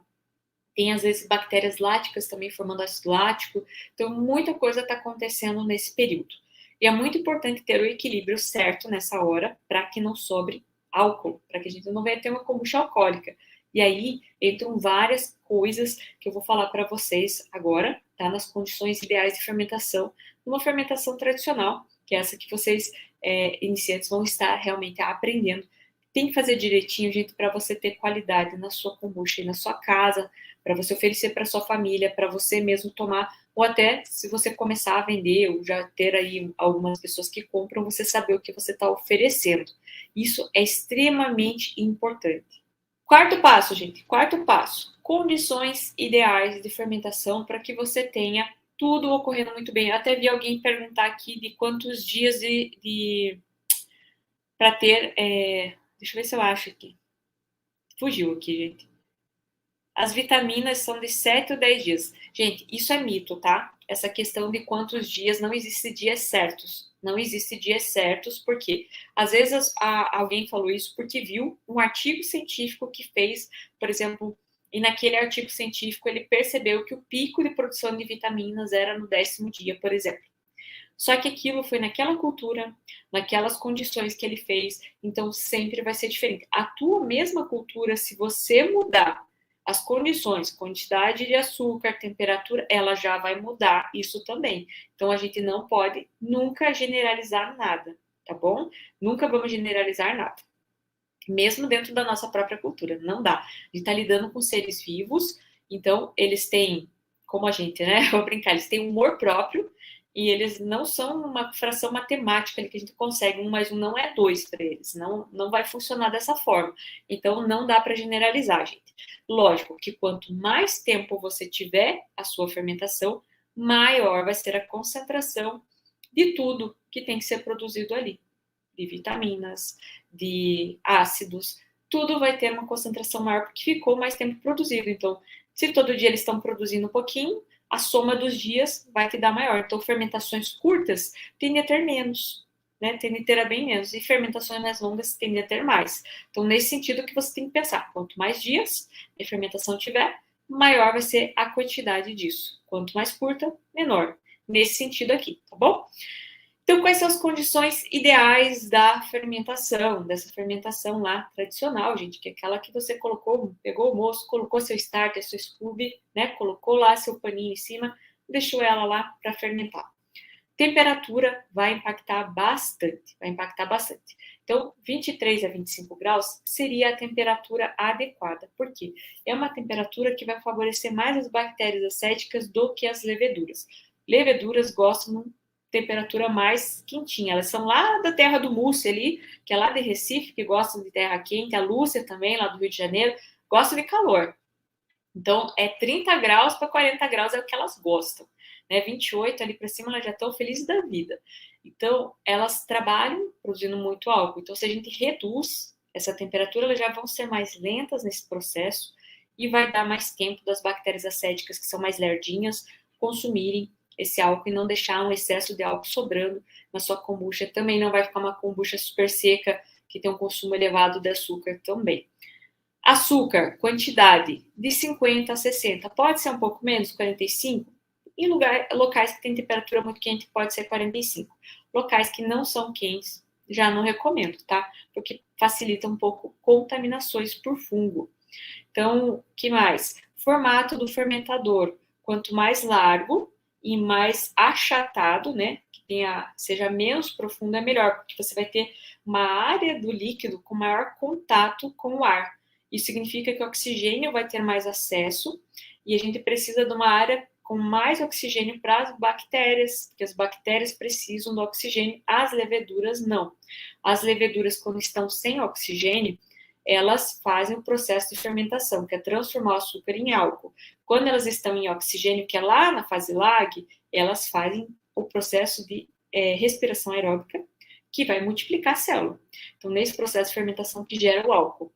Tem, às vezes, bactérias láticas também formando ácido lático. Então, muita coisa está acontecendo nesse período. E é muito importante ter o equilíbrio certo nessa hora para que não sobre álcool, para que a gente não venha ter uma kombucha alcoólica. E aí entram várias coisas que eu vou falar para vocês agora, tá? Nas condições ideais de fermentação, uma fermentação tradicional, que é essa que vocês, iniciantes, vão estar realmente aprendendo. Tem que fazer direitinho, gente, para você ter qualidade na sua kombucha e na sua casa, para você oferecer para sua família, para você mesmo tomar ou até se você começar a vender, ou já ter aí algumas pessoas que compram, você saber o que você está oferecendo. Isso é extremamente importante. Quarto passo, gente, quarto passo, condições ideais de fermentação para que você tenha tudo ocorrendo muito bem. Eu até vi alguém perguntar aqui de quantos dias para ter, deixa eu ver se eu acho aqui, fugiu aqui, gente. As vitaminas são de 7 ou 10 dias. Gente, isso é mito, tá? Essa questão de quantos dias, não existe dias certos. Não existe dias certos, porque às vezes alguém falou isso porque viu um artigo científico que fez, por exemplo, e naquele artigo científico ele percebeu que o pico de produção de vitaminas era no 10º dia, por exemplo. Só que aquilo foi naquela cultura, naquelas condições que ele fez, então sempre vai ser diferente. A tua mesma cultura, se você mudar as condições, quantidade de açúcar, temperatura, ela já vai mudar isso também. Então a gente não pode nunca generalizar nada, tá bom? Nunca vamos generalizar nada. Mesmo dentro da nossa própria cultura, não dá. A gente está lidando com seres vivos, então eles têm, como a gente, né? Vou brincar, eles têm um humor próprio e eles não são uma fração matemática ali que a gente consegue, 1 mais 1 não é 2 para eles, não vai funcionar dessa forma. Então não dá para generalizar, gente. Lógico que quanto mais tempo você tiver a sua fermentação, maior vai ser a concentração de tudo que tem que ser produzido ali, de vitaminas, de ácidos, tudo vai ter uma concentração maior porque ficou mais tempo produzido. Então, se todo dia eles estão produzindo um pouquinho, a soma dos dias vai te dar maior. Então, fermentações curtas tendem a ter menos, né? Tendem a ter bem menos. E fermentações mais longas tendem a ter mais. Então, nesse sentido que você tem que pensar, quanto mais dias de fermentação tiver, maior vai ser a quantidade disso. Quanto mais curta, menor. Nesse sentido aqui, tá bom? Então, quais são as condições ideais da fermentação, dessa fermentação lá tradicional, gente, que é aquela que você colocou, pegou o moço, colocou seu starter, seu scooby, né, colocou lá seu paninho em cima, deixou ela lá para fermentar. Temperatura vai impactar bastante, vai impactar bastante. Então, 23 a 25 graus seria a temperatura adequada. Por quê? É uma temperatura que vai favorecer mais as bactérias acéticas do que as leveduras. Leveduras gostam de temperatura mais quentinha. Elas são lá da terra do Múcio ali, que é lá de Recife, que gostam de terra quente. A Lúcia também, lá do Rio de Janeiro, gosta de calor. Então, é 30 graus para 40 graus é o que elas gostam. Né? 28 ali para cima, elas já estão felizes da vida. Então, elas trabalham produzindo muito álcool. Então, se a gente reduz essa temperatura, elas já vão ser mais lentas nesse processo e vai dar mais tempo das bactérias acéticas, que são mais lerdinhas, consumirem esse álcool e não deixar um excesso de álcool sobrando na sua kombucha. Também não vai ficar uma kombucha super seca, que tem um consumo elevado de açúcar também. Açúcar, quantidade de 50 a 60. Pode ser um pouco menos, 45. Em locais que tem temperatura muito quente, pode ser 45. Locais que não são quentes, já não recomendo, tá? Porque facilita um pouco contaminações por fungo. Então, que mais? Formato do fermentador. Quanto mais largo e mais achatado, né? Que seja menos profundo, é melhor, porque você vai ter uma área do líquido com maior contato com o ar. Isso significa que o oxigênio vai ter mais acesso e a gente precisa de uma área com mais oxigênio para as bactérias, porque as bactérias precisam do oxigênio, as leveduras não. As leveduras, quando estão sem oxigênio, elas fazem o processo de fermentação, que é transformar o açúcar em álcool. Quando elas estão em oxigênio, que é lá na fase lag, elas fazem o processo de respiração aeróbica, que vai multiplicar a célula. Então, nesse processo de fermentação que gera o álcool.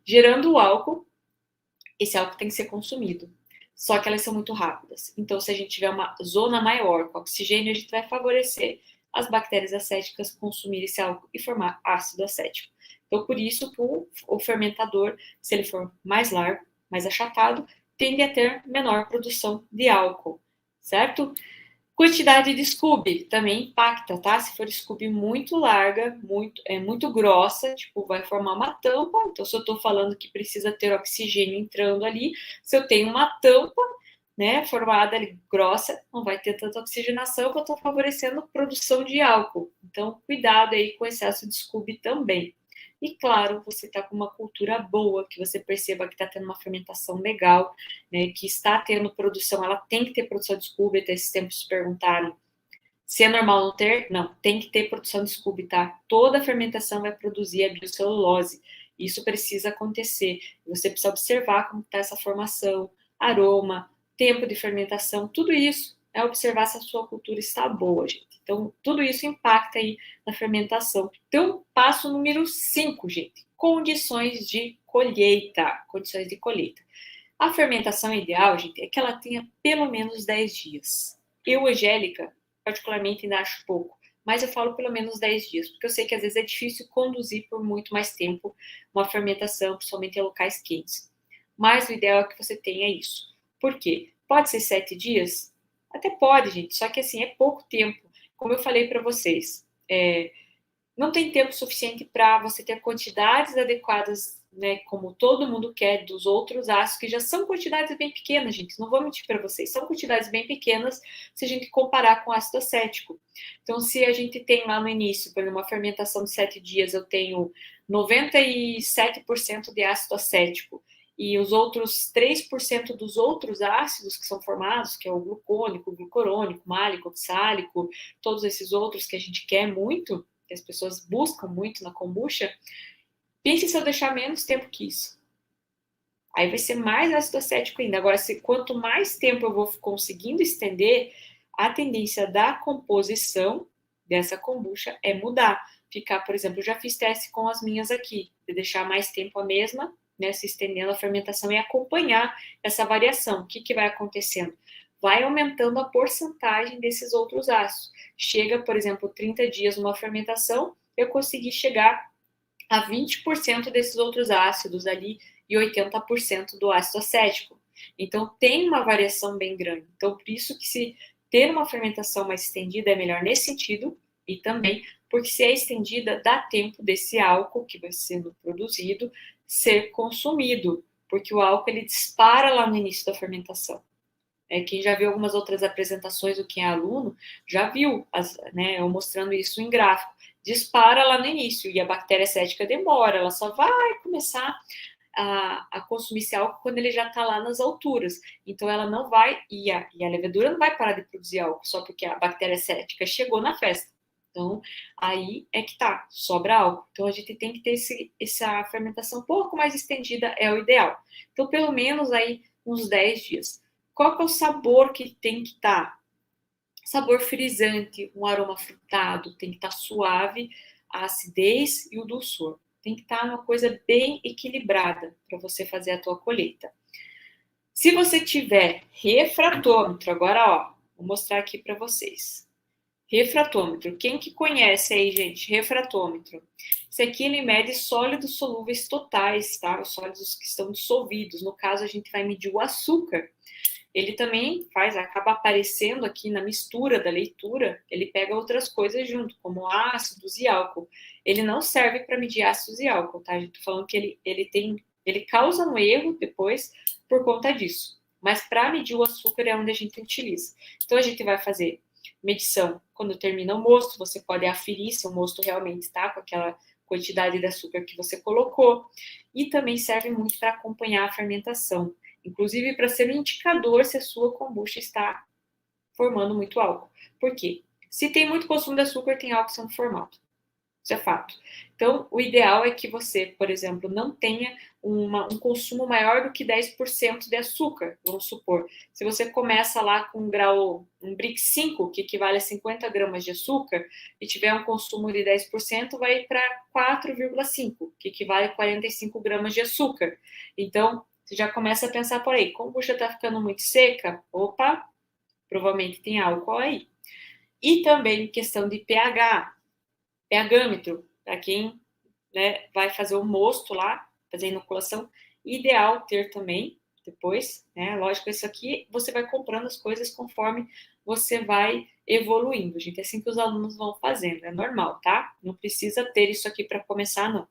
Gerando o álcool, esse álcool tem que ser consumido. Só que elas são muito rápidas. Então, se a gente tiver uma zona maior com oxigênio, a gente vai favorecer as bactérias acéticas consumir esse álcool e formar ácido acético. Então, por isso, o fermentador, se ele for mais largo, mais achatado, tende a ter menor produção de álcool, certo? Quantidade de Scooby também impacta, tá? Se for Scooby muito larga, muito grossa, tipo, vai formar uma tampa. Então, se eu tô falando que precisa ter oxigênio entrando ali, se eu tenho uma tampa, né, formada ali grossa, não vai ter tanta oxigenação que eu tô favorecendo a produção de álcool. Então, cuidado aí com o excesso de Scooby também. E, claro, você está com uma cultura boa, que você perceba que está tendo uma fermentação legal, né, que está tendo produção, ela tem que ter produção de Scooby, até esses tempos se perguntaram se é normal não ter, não, tem que ter produção de Scooby, tá? Toda fermentação vai produzir a biocelulose, isso precisa acontecer, você precisa observar como está essa formação, aroma, tempo de fermentação, tudo isso é observar se a sua cultura está boa, gente. Então, tudo isso impacta aí na fermentação. Então, passo número 5, gente, condições de colheita, condições de colheita. A fermentação ideal, gente, é que ela tenha pelo menos 10 dias. Eu, Angélica, particularmente ainda acho pouco, mas eu falo pelo menos 10 dias, porque eu sei que às vezes é difícil conduzir por muito mais tempo uma fermentação, principalmente em locais quentes. Mas o ideal é que você tenha isso. Por quê? Pode ser 7 dias? Até pode, gente, só que assim, é pouco tempo. Como eu falei para vocês, não tem tempo suficiente para você ter quantidades adequadas, né, como todo mundo quer, dos outros ácidos, que já são quantidades bem pequenas, gente. Não vou mentir para vocês, são quantidades bem pequenas se a gente comparar com ácido acético. Então, se a gente tem lá no início, por exemplo, uma fermentação de 7 dias, eu tenho 97% de ácido acético, e os outros 3% dos outros ácidos que são formados, que é o glucônico, o glucorônico, málico, oxálico, todos esses outros que a gente quer muito, que as pessoas buscam muito na kombucha, pense se eu deixar menos tempo que isso. Aí vai ser mais ácido acético ainda. Agora, quanto mais tempo eu vou conseguindo estender, a tendência da composição dessa kombucha é mudar. Ficar, por exemplo, eu já fiz teste com as minhas aqui, de deixar mais tempo a mesma, né, se estendendo a fermentação e acompanhar essa variação. O que vai acontecendo? Vai aumentando a porcentagem desses outros ácidos. Chega, por exemplo, 30 dias numa fermentação, eu consegui chegar a 20% desses outros ácidos ali e 80% do ácido acético. Então, tem uma variação bem grande. Então, por isso que se ter uma fermentação mais estendida é melhor nesse sentido, e também porque se é estendida, dá tempo desse álcool que vai sendo produzido ser consumido, porque o álcool ele dispara lá no início da fermentação. Quem já viu algumas outras apresentações do que é aluno, já viu, né, eu mostrando isso em gráfico. Dispara lá no início, e a bactéria cética demora, ela só vai começar a consumir esse álcool quando ele já está lá nas alturas. Então, ela não vai, e a levedura não vai parar de produzir álcool só porque a bactéria cética chegou na festa. Então, aí é que tá, sobra álcool. Então, a gente tem que ter essa fermentação um pouco mais estendida, é o ideal. Então, pelo menos aí uns 10 dias. Qual que é o sabor que tem que estar? Sabor frisante, um aroma frutado, tem que estar suave, a acidez e o dulçor. Tem que estar uma coisa bem equilibrada para você fazer a tua colheita. Se você tiver refratômetro, agora ó, vou mostrar aqui para vocês. Refratômetro, quem que conhece aí, gente? Refratômetro. Esse aqui ele mede sólidos solúveis totais, tá? Os sólidos que estão dissolvidos. No caso, a gente vai medir o açúcar. Ele também acaba aparecendo aqui na mistura da leitura, ele pega outras coisas junto, como ácidos e álcool. Ele não serve para medir ácidos e álcool, tá? A gente tá falando que ele causa um erro depois por conta disso. Mas para medir o açúcar é onde a gente utiliza. Então a gente vai fazer medição quando termina o mosto, você pode aferir se o mosto realmente está com aquela quantidade de açúcar que você colocou. E também serve muito para acompanhar a fermentação. Inclusive para ser um indicador se a sua kombucha está formando muito álcool. Por quê? Se tem muito consumo de açúcar, tem álcool sendo formado. Isso é fato. Então, o ideal é que você, por exemplo, não tenha um consumo maior do que 10% de açúcar, vamos supor. Se você começa lá com um BRIC 5, que equivale a 50 gramas de açúcar, e tiver um consumo de 10%, vai para 4,5, que equivale a 45 gramas de açúcar. Então, você já começa a pensar por aí, kombucha está ficando muito seca? Opa, provavelmente tem álcool aí. E também questão de pH, pHmetro, para quem, né, vai fazer o mosto lá, fazer a inoculação, ideal ter também depois, né? Lógico, isso aqui você vai comprando as coisas conforme você vai evoluindo, gente. É assim que os alunos vão fazendo, é normal, tá? Não precisa ter isso aqui para começar, não.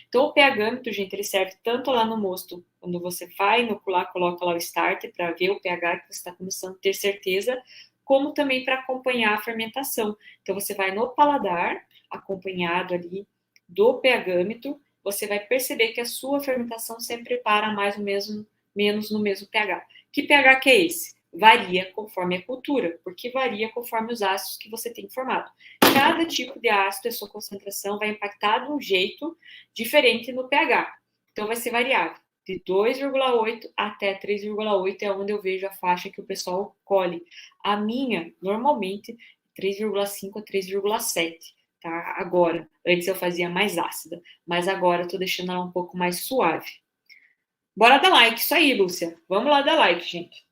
Então, o pHmetro, gente, ele serve tanto lá no mosto, quando você vai inocular, coloca lá o starter para ver o pH que você está começando a ter certeza, como também para acompanhar a fermentação. Então, você vai no paladar, acompanhado ali do pHmetro, você vai perceber que a sua fermentação sempre para mais ou menos no mesmo pH. Que pH que é esse? Varia conforme a cultura, porque varia conforme os ácidos que você tem formado. Cada tipo de ácido e sua concentração vai impactar de um jeito diferente no pH. Então, vai ser variável. De 2,8 até 3,8 é onde eu vejo a faixa que o pessoal colhe. A minha, normalmente, 3,5 a 3,7, tá? Agora, antes eu fazia mais ácida, mas agora eu tô deixando ela um pouco mais suave. Bora dar like, isso aí, Lúcia. Vamos lá dar like, gente.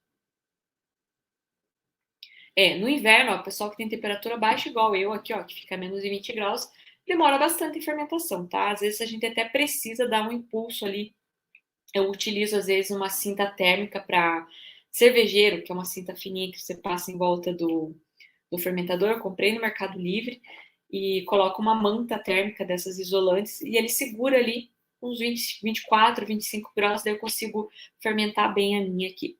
No inverno, ó, o pessoal que tem temperatura baixa, igual eu aqui, ó, que fica a menos de 20 graus, demora bastante em fermentação, tá? Às vezes a gente até precisa dar um impulso ali. Eu utilizo, às vezes, uma cinta térmica para cervejeiro, que é uma cinta fininha que você passa em volta do fermentador. Eu comprei no Mercado Livre e coloco uma manta térmica dessas isolantes e ele segura ali uns 20, 24, 25 graus, daí eu consigo fermentar bem a minha aqui.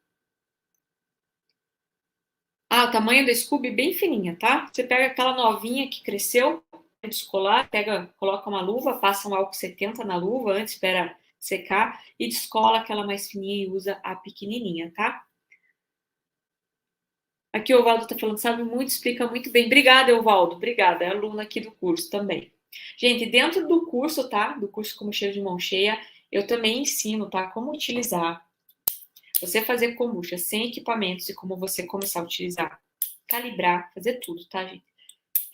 O tamanho da Scooby bem fininha, tá? Você pega aquela novinha que cresceu, descolar, coloca uma luva, passa um álcool 70 na luva, antes espera secar e descola aquela mais fininha e usa a pequenininha, tá? Aqui o Evaldo tá falando, sabe muito, explica muito bem. Obrigada, Evaldo, obrigada, é aluna aqui do curso também. Gente, dentro do curso, tá? Do curso Como Cheiro de Mão Cheia, eu também ensino, tá? Como utilizar. Você fazer kombucha sem equipamentos e como você começar a utilizar. Calibrar, fazer tudo, tá, gente?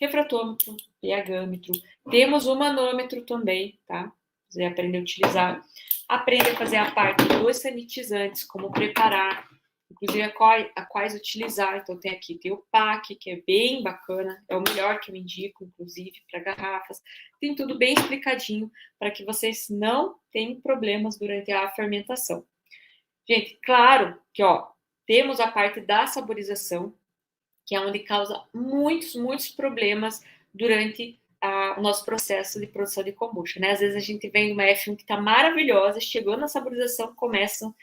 Refratômetro, pHmetro. Temos o manômetro também, tá? Você aprender a utilizar. Aprende a fazer a parte dos sanitizantes, como preparar, inclusive a quais utilizar. Então, tem o PAC, que é bem bacana, é o melhor que eu indico, inclusive, para garrafas. Tem tudo bem explicadinho para que vocês não tenham problemas durante a fermentação. Gente, claro que, ó, temos a parte da saborização, que é onde causa muitos problemas durante o nosso processo de produção de kombucha, né? Às vezes a gente vem uma F1 que está maravilhosa, chegou na saborização, começam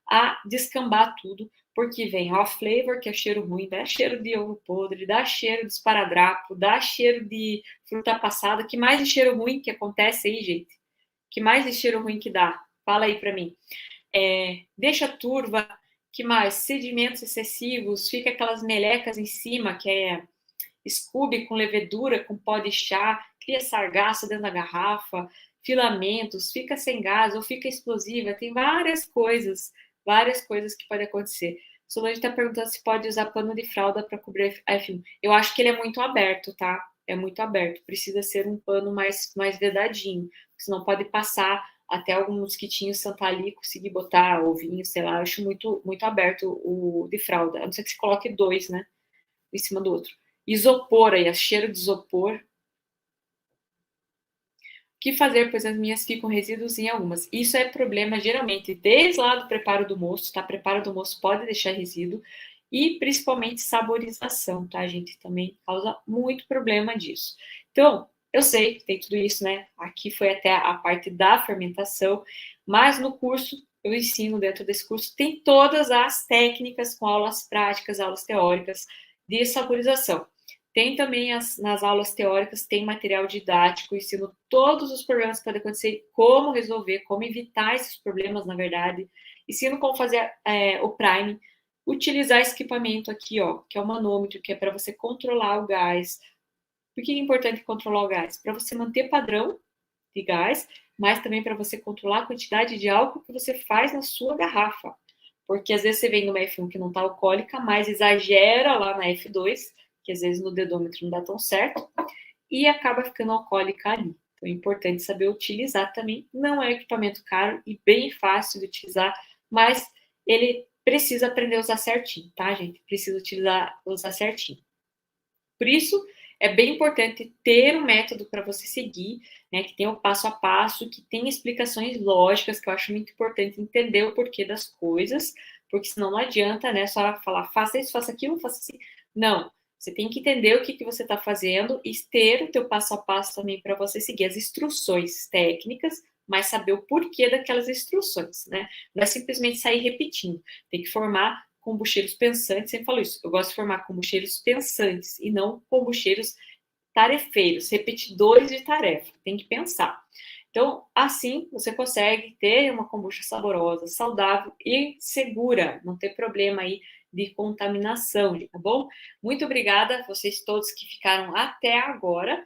a descambar tudo, porque vem off flavor, que é cheiro ruim, dá cheiro de ovo podre, dá cheiro de esparadrapo, dá cheiro de fruta passada. Que mais de cheiro ruim que acontece aí, gente? Que mais de cheiro ruim que dá? Fala aí para mim. Deixa turva, que mais? Sedimentos excessivos, fica aquelas melecas em cima, que é Scooby com levedura, com pó de chá, cria sargaço dentro da garrafa, filamentos, fica sem gás ou fica explosiva, tem várias coisas que podem acontecer. Solange está perguntando se pode usar pano de fralda para cobrir a F1. Eu acho que ele é muito aberto, tá? É muito aberto, precisa ser um pano mais vedadinho, senão pode passar até algum mosquitinho sentar ali e conseguir botar ovinho, sei lá. Eu acho muito aberto o de fralda, a não ser que você coloque dois, né? Em cima do outro. Isopor aí, cheiro de isopor. O que fazer, pois as minhas ficam resíduos em algumas? Isso é problema, geralmente, desde lá do preparo do moço, tá? Preparo do moço pode deixar resíduo. E, principalmente, saborização, tá, gente? Também causa muito problema disso. Então, eu sei que tem tudo isso, né? Aqui foi até a parte da fermentação, mas no curso, eu ensino, dentro desse curso, tem todas as técnicas com aulas práticas, aulas teóricas de saborização. Tem também nas aulas teóricas, tem material didático, ensino todos os problemas que podem acontecer, como resolver, como evitar esses problemas, na verdade. Ensino como fazer o prime, utilizar esse equipamento aqui, ó, que é o manômetro, que é para você controlar o gás. Por que é importante controlar o gás? Para você manter padrão de gás, mas também para você controlar a quantidade de álcool que você faz na sua garrafa. Porque às vezes você vem numa F1 que não está alcoólica, mas exagera lá na F2, que às vezes no dedômetro não dá tão certo, e acaba ficando alcoólica ali. Então é importante saber utilizar também. Não é um equipamento caro e bem fácil de utilizar, mas ele precisa aprender a usar certinho, tá, gente? Precisa usar certinho. Por isso, é bem importante ter um método para você seguir, né, que tenha o passo a passo, que tenha explicações lógicas, que eu acho muito importante entender o porquê das coisas, porque senão não adianta, né, só falar, faça isso, faça aquilo, faça assim. Não, você tem que entender o que você está fazendo e ter o teu passo a passo também para você seguir as instruções técnicas, mas saber o porquê daquelas instruções, né? Não é simplesmente sair repetindo, tem que formar kombucheiros pensantes, sempre falo isso, eu gosto de formar kombucheiros pensantes e não kombucheiros tarefeiros, repetidores de tarefa, tem que pensar. Então, assim, você consegue ter uma kombucha saborosa, saudável e segura, não ter problema aí de contaminação, tá bom? Muito obrigada a vocês todos que ficaram até agora.